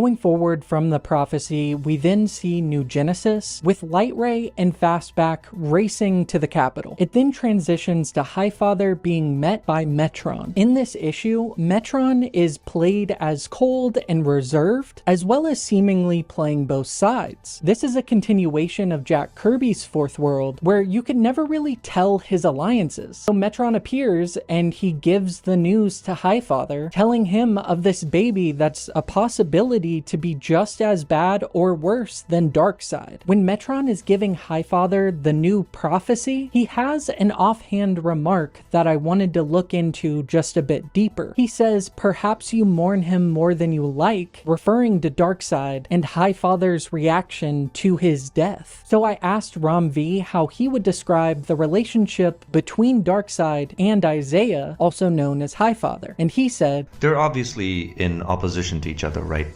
Going forward from the prophecy, we then see New Genesis, with Lightray and Fastback racing to the capital. It then transitions to Highfather being met by Metron. In this issue, Metron is played as cold and reserved, as well as seemingly playing both sides. This is a continuation of Jack Kirby's Fourth World, where you could never really tell his alliances. So Metron appears and he gives the news to Highfather, telling him of this baby that's a possibility to be just as bad or worse than Darkseid. When Metron is giving Highfather the new prophecy, he has an offhand remark that I wanted to look into just a bit deeper. He says, "Perhaps you mourn him more than you like," referring to Darkseid and Highfather's reaction to his death. So I asked Rom V how he would describe the relationship between Darkseid and Isaiah, also known as Highfather, and he said, "They're obviously in opposition to each other, right?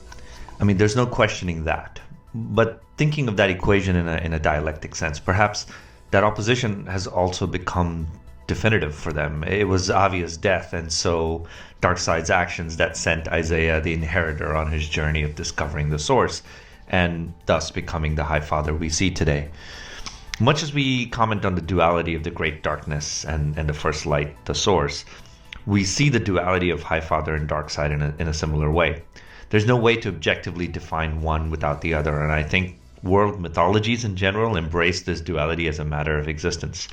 I mean, there's no questioning that. But thinking of that equation in a dialectic sense, perhaps that opposition has also become definitive for them. It was obvious death, and so Darkseid's actions that sent Isaiah, the inheritor, on his journey of discovering the source, and thus becoming the Highfather we see today. Much as we comment on the duality of the great darkness and the first light, the source, we see the duality of Highfather and Darkseid in a similar way. There's no way to objectively define one without the other, and I think world mythologies in general embrace this duality as a matter of existence.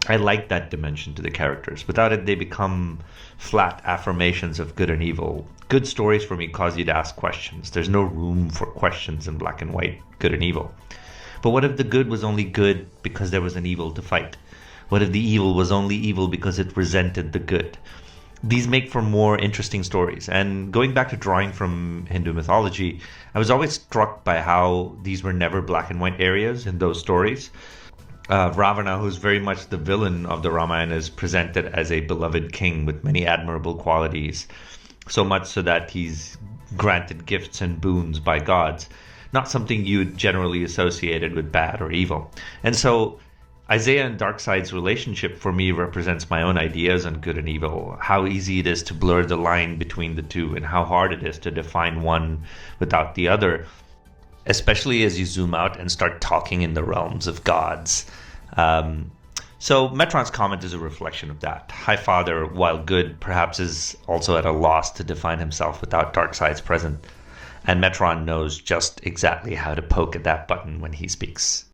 I like that dimension to the characters. Without it, they become flat affirmations of good and evil. Good stories for me cause you to ask questions. There's no room for questions in black and white, good and evil. But what if the good was only good because there was an evil to fight? What if the evil was only evil because it resented the good? These make for more interesting stories. And going back to drawing from Hindu mythology, I was always struck by how these were never black and white areas in those stories. Ravana, who's very much the villain of the Ramayana, is presented as a beloved king with many admirable qualities, so much so that he's granted gifts and boons by gods, not something you'd generally associated with bad or evil. And so Isaiah and Darkseid's relationship for me represents my own ideas on good and evil, how easy it is to blur the line between the two, and how hard it is to define one without the other, especially as you zoom out and start talking in the realms of gods. So Metron's comment is a reflection of that. Highfather, while good, perhaps is also at a loss to define himself without Darkseid's presence, and Metron knows just exactly how to poke at that button when he speaks.